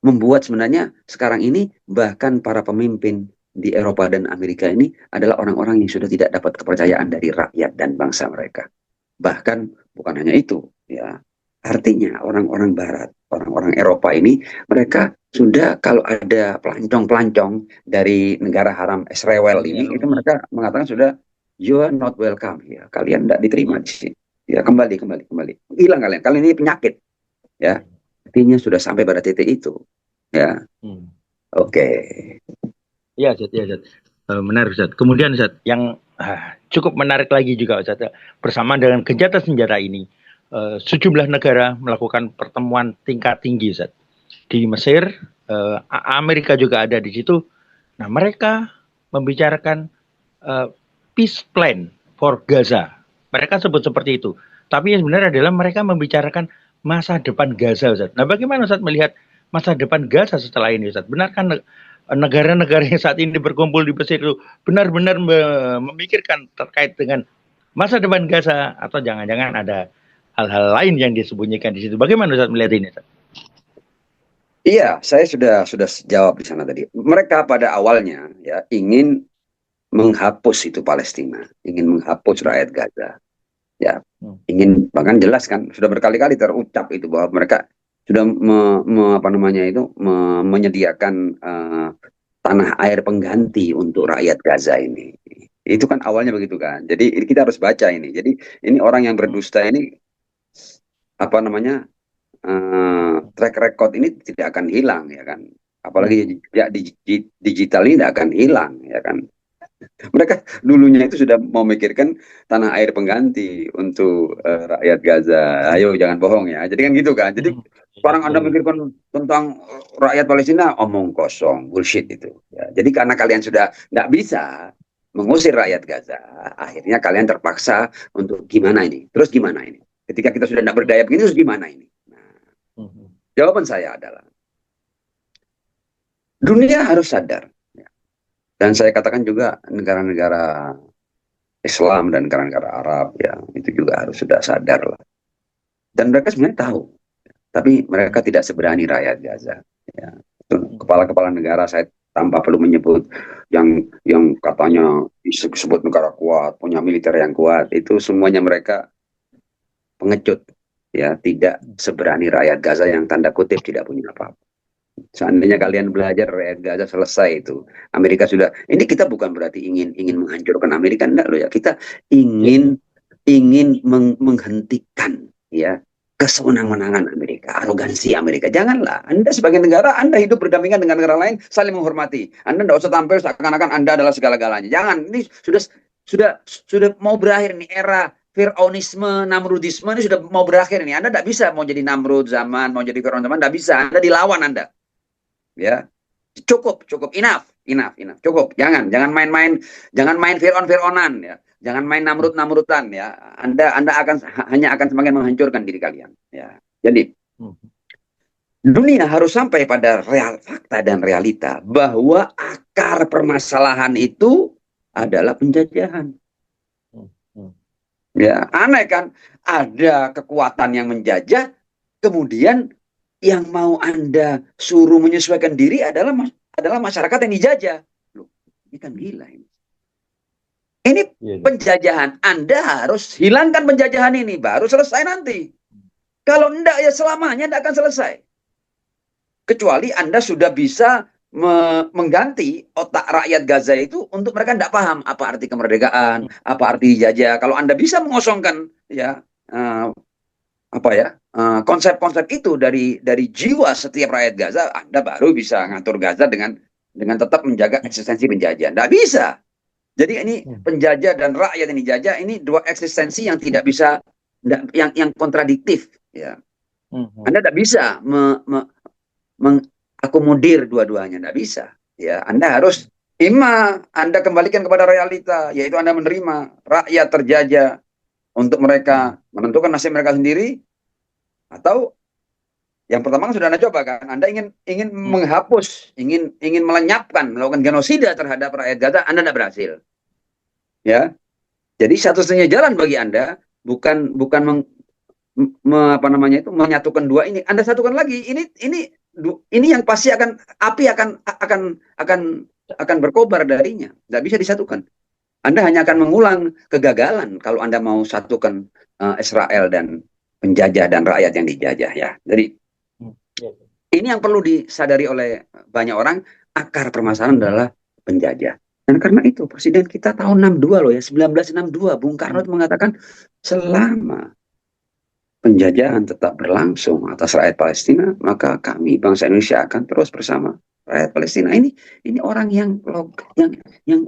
membuat sebenarnya sekarang ini bahkan para pemimpin di Eropa dan Amerika ini adalah orang-orang yang sudah tidak dapat kepercayaan dari rakyat dan bangsa mereka. Bahkan bukan hanya itu, ya. Artinya orang-orang Barat, orang-orang Eropa ini, mereka sudah kalau ada pelancong-pelancong dari negara haram Israel ini, itu mereka mengatakan sudah, you are not welcome, ya, kalian tidak diterima di sini, ya, kembali, hilang kalian ini penyakit, ya. Artinya sudah sampai pada titik itu, ya. Oke. Ya, Zat. Menarik, Zat. Kemudian, Zat, yang cukup menarik lagi juga, Zat, bersama dengan gencatan senjata ini, sejumlah negara melakukan pertemuan tingkat tinggi, Zat. Di Mesir, Amerika juga ada di situ. Nah, mereka membicarakan peace plan for Gaza. Mereka sebut seperti itu. Tapi yang sebenarnya adalah mereka membicarakan masa depan Gaza, Ustaz. Nah, bagaimana Ustaz melihat masa depan Gaza setelah ini, Ustaz? Benarkah negara-negara yang saat ini berkumpul di Mesir itu benar-benar memikirkan terkait dengan masa depan Gaza, atau jangan-jangan ada hal-hal lain yang disembunyikan di situ? Bagaimana Ustaz melihat ini, Ustaz? Iya, saya sudah jawab di sana tadi. Mereka pada awalnya, ya, ingin menghapus itu Palestina, ingin menghapus rakyat Gaza. Ya, Hmm. ingin, bahkan jelas kan sudah berkali-kali terucap itu bahwa mereka sudah menyediakan tanah air pengganti untuk rakyat Gaza ini. Itu kan awalnya begitu kan. Jadi kita harus baca ini. Jadi ini orang yang berdusta ini apa namanya, track record ini tidak akan hilang ya kan. Apalagi ya, digital ini tidak akan hilang ya kan. Mereka dulunya itu sudah memikirkan tanah air pengganti untuk rakyat Gaza. Ayo jangan bohong ya. Jadi kan gitu kan. Jadi sekarang Anda mikirkan tentang rakyat Palestina, omong kosong, bullshit itu. Ya, jadi karena kalian sudah tidak bisa mengusir rakyat Gaza, akhirnya kalian terpaksa untuk gimana ini? Terus gimana ini? Ketika kita sudah tidak berdaya begini, terus gimana ini? Nah, jawaban saya adalah dunia harus sadar. Dan saya katakan juga negara-negara Islam dan negara-negara Arab ya itu juga harus sudah sadar lah. Dan mereka sebenarnya tahu, tapi mereka tidak seberani rakyat Gaza. Ya. Kepala-kepala negara saya tanpa perlu menyebut yang katanya disebut negara kuat, punya militer yang kuat, itu semuanya mereka pengecut, ya tidak seberani rakyat Gaza yang tanda kutip tidak punya apa-apa. Seandainya kalian belajar rakyat Gaza selesai itu, Amerika sudah. Ini kita bukan berarti ingin menghancurkan Amerika, enggak loh ya. Kita ingin menghentikan ya kesewenang-wenangan Amerika, arogansi Amerika. Janganlah. Anda sebagai negara, Anda hidup berdampingan dengan negara lain, saling menghormati. Anda tidak usah tampil seakan-akan Anda adalah segala-galanya. Jangan. Ini sudah mau berakhir nih era Fir'aunisme, Namrudisme ini sudah mau berakhir nih. Anda tidak bisa mau jadi Namrud zaman, mau jadi Fir'aun zaman, tidak bisa. Anda dilawan Anda. Ya, cukup, enough, cukup. Jangan main-main, jangan main Fir'aunan ya. Jangan main Namrudan ya. Anda hanya akan semakin menghancurkan diri kalian ya. Jadi dunia harus sampai pada fakta dan realita bahwa akar permasalahan itu adalah penjajahan. Ya, aneh kan? Ada kekuatan yang menjajah, kemudian yang mau Anda suruh menyesuaikan diri adalah masyarakat yang dijajah. Loh, ini kan gila ini. Ini penjajahan. Anda harus hilangkan penjajahan ini, baru selesai nanti. Kalau enggak, ya selamanya enggak akan selesai. Kecuali Anda sudah bisa mengganti otak rakyat Gaza itu untuk mereka enggak paham apa arti kemerdekaan, apa arti dijajah. Kalau Anda bisa mengosongkan ya konsep-konsep itu dari jiwa setiap rakyat Gaza, Anda baru bisa ngatur Gaza dengan tetap menjaga eksistensi penjajah. Tidak bisa. Jadi ini penjajah dan rakyat yang dijajah ini dua eksistensi yang tidak bisa, yang kontradiktif. Ya. Anda tidak bisa mengakomodir dua-duanya, tidak bisa. Ya, Anda harus Anda kembalikan kepada realita, yaitu Anda menerima rakyat terjajah untuk mereka menentukan nasib mereka sendiri. Atau yang pertama kan sudah Anda coba kan, Anda ingin menghapus, ingin melenyapkan, melakukan genosida terhadap rakyat Gaza, Anda tidak berhasil. Ya, jadi satu-satunya jalan bagi Anda bukan menyatukan dua ini. Anda satukan lagi. Ini yang pasti api akan berkobar darinya. Tidak bisa disatukan. Anda hanya akan mengulang kegagalan kalau Anda mau satukan Israel dan penjajah dan rakyat yang dijajah ya. Jadi ini yang perlu disadari oleh banyak orang, akar permasalahan adalah penjajah. Dan karena itu Presiden kita tahun 62 loh ya, 1962 Bung Karno itu mengatakan selama penjajahan tetap berlangsung atas rakyat Palestina, maka kami bangsa Indonesia akan terus bersama rakyat Palestina. Ini orang yang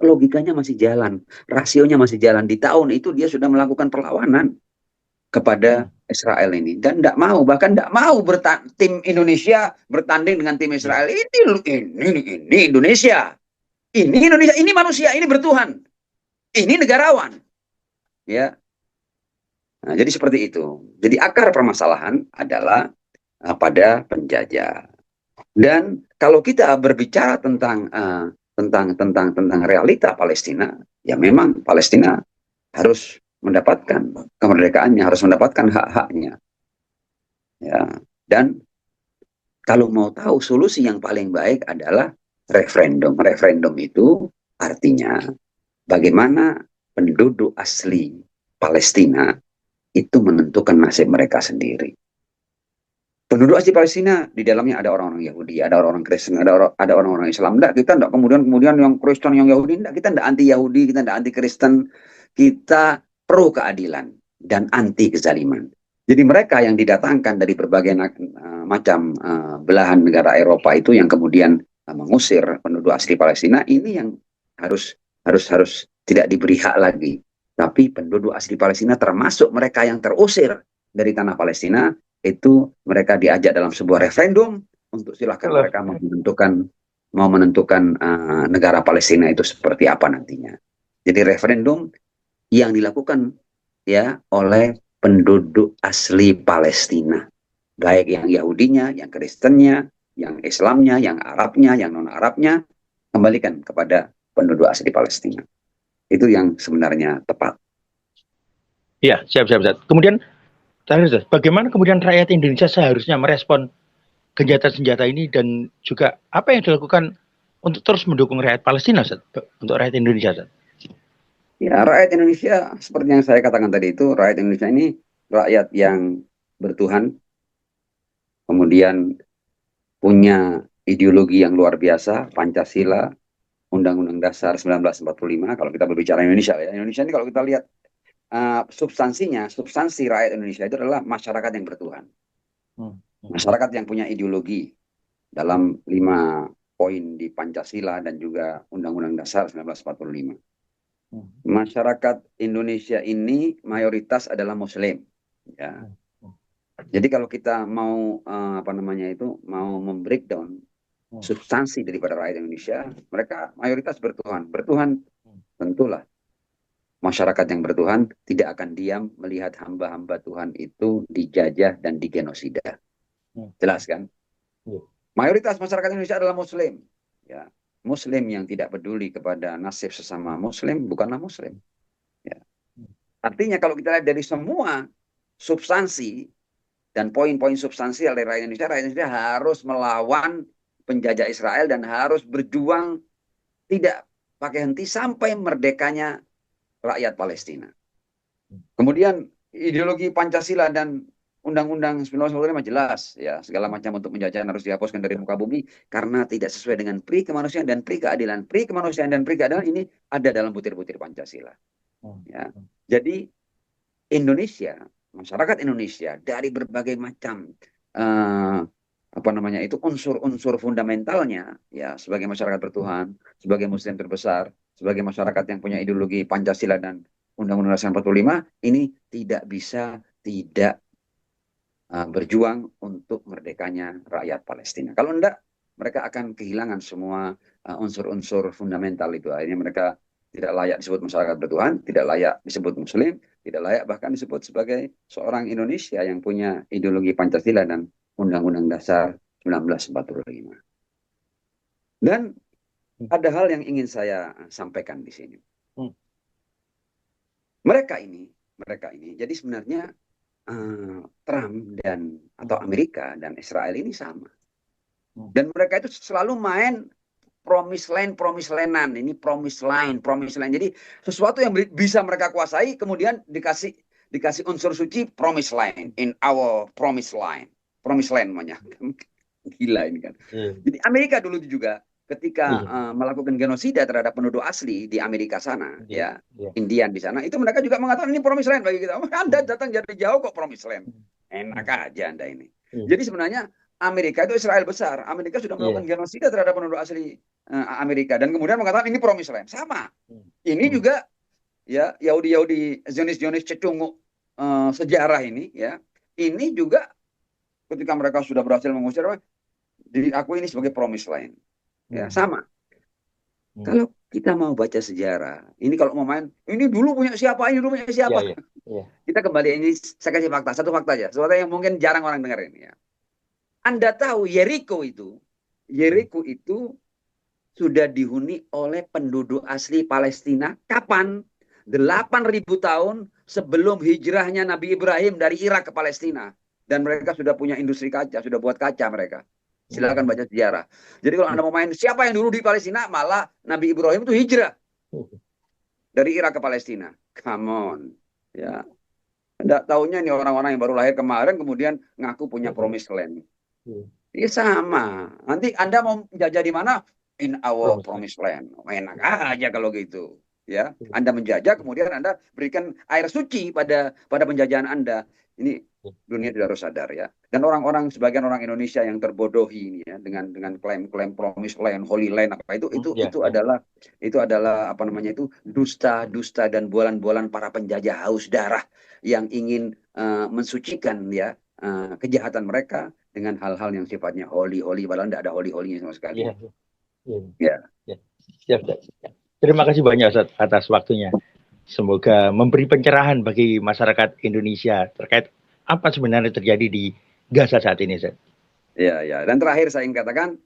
logikanya masih jalan, rasionya masih jalan. Di tahun itu dia sudah melakukan perlawanan kepada Israel ini dan bahkan tidak mau tim Indonesia bertanding dengan tim Israel. Ini Indonesia. Ini manusia, ini bertuhan. Ini negarawan. Ya. Nah, jadi seperti itu. Jadi akar permasalahan adalah pada penjajah. Dan kalau kita berbicara tentang realita Palestina, ya memang Palestina harus mendapatkan kemerdekaannya, harus mendapatkan hak-haknya. Ya, dan kalau mau tahu solusi yang paling baik adalah referendum. Referendum itu artinya bagaimana penduduk asli Palestina itu menentukan nasib mereka sendiri. Penduduk asli Palestina di dalamnya ada orang-orang Yahudi, ada orang-orang Kristen, ada orang-orang Islam. Enggak, kita enggak kemudian yang Kristen, yang Yahudi, enggak, kita enggak anti Yahudi, kita enggak anti Kristen, kita pro keadilan dan anti kezaliman. Jadi mereka yang didatangkan dari berbagai macam belahan negara Eropa itu yang kemudian mengusir penduduk asli Palestina, ini yang harus tidak diberi hak lagi. Tapi penduduk asli Palestina termasuk mereka yang terusir dari tanah Palestina, itu mereka diajak dalam sebuah referendum untuk silahkan mereka mau menentukan negara Palestina itu seperti apa nantinya. Jadi referendum yang dilakukan ya oleh penduduk asli Palestina, baik yang Yahudinya, yang Kristennya, yang Islamnya, yang Arabnya, yang non-Arabnya, kembalikan kepada penduduk asli Palestina. Itu yang sebenarnya tepat. Ya, siap. Kemudian bagaimana kemudian rakyat Indonesia seharusnya merespon gencatan senjata ini dan juga apa yang dilakukan untuk terus mendukung rakyat Palestina, Ustaz? Untuk rakyat Indonesia, Ustaz? Ya, rakyat Indonesia seperti yang saya katakan tadi itu, rakyat Indonesia ini rakyat yang bertuhan, kemudian punya ideologi yang luar biasa, Pancasila, Undang-Undang Dasar 1945. Kalau kita berbicara Indonesia, ya Indonesia ini kalau kita lihat substansi rakyat Indonesia itu adalah masyarakat yang bertuhan. Masyarakat yang punya ideologi dalam 5 poin di Pancasila dan juga Undang-Undang Dasar 1945. Masyarakat Indonesia ini mayoritas adalah Muslim. Ya. Jadi kalau kita mau mau membreakdown substansi daripada rakyat Indonesia, mereka mayoritas bertuhan. Bertuhan tentulah masyarakat yang bertuhan tidak akan diam melihat hamba-hamba Tuhan itu dijajah dan digenosida. Jelas kan? Mayoritas masyarakat Indonesia adalah Muslim. Ya. Muslim yang tidak peduli kepada nasib sesama Muslim bukanlah Muslim. Ya. Artinya kalau kita lihat dari semua substansi dan poin-poin substansial dari rakyat Indonesia harus melawan penjajah Israel dan harus berjuang tidak pakai henti sampai merdekanya rakyat Palestina. Kemudian ideologi Pancasila dan Undang-Undang 1945 jelas ya, segala macam untuk penjajahan harus dihapuskan dari muka bumi karena tidak sesuai dengan pri kemanusiaan dan pri keadilan. Pri kemanusiaan dan pri keadilan ini ada dalam butir-butir Pancasila. Ya. Jadi Indonesia, masyarakat Indonesia dari berbagai macam unsur-unsur fundamentalnya ya, sebagai masyarakat bertuhan, sebagai Muslim terbesar, sebagai masyarakat yang punya ideologi Pancasila dan Undang-Undang Dasar 45, ini tidak bisa tidak berjuang untuk merdekanya rakyat Palestina. Kalau enggak, mereka akan kehilangan semua unsur-unsur fundamental itu. Akhirnya mereka tidak layak disebut masyarakat bertuhan, tidak layak disebut Muslim, tidak layak bahkan disebut sebagai seorang Indonesia yang punya ideologi Pancasila dan Undang-Undang Dasar 1945. Dan ada hal yang ingin saya sampaikan di sini. Mereka ini, jadi sebenarnya Trump atau Amerika dan Israel ini sama. Dan mereka itu selalu main promise land-an. Ini promise line. Jadi sesuatu yang bisa mereka kuasai kemudian dikasih unsur suci promise line, in our promise line. Promise land namanya. Gila ini kan. Jadi Amerika dulu juga ketika melakukan genosida terhadap penduduk asli di Amerika sana, Indian di sana, itu mereka juga mengatakan ini promise land bagi kita. Anda datang dari jauh kok promise land. Enak aja Anda ini. Jadi sebenarnya Amerika itu Israel besar. Amerika sudah melakukan genosida terhadap penduduk asli Amerika dan kemudian mengatakan ini promise land. Sama. Ini juga ya Yahudi Zionis cecunguk sejarah ini ya. Ini juga ketika mereka sudah berhasil mengusir diakui ini sebagai promise land. Ya, sama. Kalau kita mau baca sejarah, ini kalau mau main, ini dulu punya siapa, ini dulu punya siapa. Kita kembali, ini saya kasih fakta, satu fakta aja, sesuatu yang mungkin jarang orang dengar ini ya. Anda tahu Yeriko itu sudah dihuni oleh penduduk asli Palestina kapan? 8.000 tahun sebelum hijrahnya Nabi Ibrahim dari Irak ke Palestina. Dan mereka sudah punya industri kaca, sudah buat kaca mereka. Silakan baca sejarah. Jadi kalau Anda mau main siapa yang dulu di Palestina, malah Nabi Ibrahim itu hijrah. dari Irak ke Palestina. Come on, ya. Nggak taunya nih orang-orang yang baru lahir kemarin kemudian ngaku punya promised land. Ini sama. Nanti Anda mau menjajah di mana? In our promised land. Enak aja kalau gitu. Ya, Anda menjajah, kemudian Anda berikan air suci pada penjajahan Anda. Ini dunia tidak harus sadar ya. Dan orang-orang sebagian orang Indonesia yang terbodohi ini ya dengan klaim-klaim promised land, holy land apa itu adalah apa namanya itu dusta-dusta dan bualan-bualan para penjajah haus darah yang ingin mensucikan ya kejahatan mereka dengan hal-hal yang sifatnya holy padahal tidak ada holy-holynya sama sekali. Iya, iya, Ya. iya. Siap, Ustaz. Terima kasih banyak Ustaz atas waktunya. Semoga memberi pencerahan bagi masyarakat Indonesia terkait apa sebenarnya terjadi di Gaza saat ini, Ustaz. Ya, ya. Dan terakhir saya ingin katakan,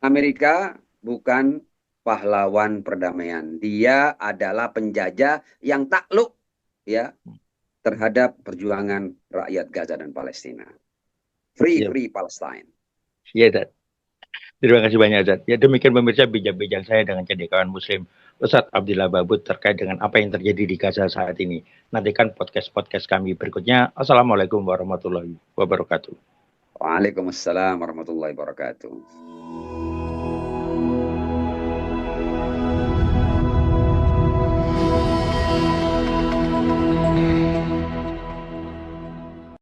Amerika bukan pahlawan perdamaian. Dia adalah penjajah yang takluk ya terhadap perjuangan rakyat Gaza dan Palestina. Free Siap. Palestine. Iya, Ustaz. Terima kasih banyak, Ustaz. Ya, demikian pemirsa bincang-bincang saya dengan cendekiawan Muslim Ustaz Abdillah Babud terkait dengan apa yang terjadi di Gaza saat ini. Nantikan podcast-podcast kami berikutnya. Assalamualaikum warahmatullahi wabarakatuh. Waalaikumsalam warahmatullahi wabarakatuh.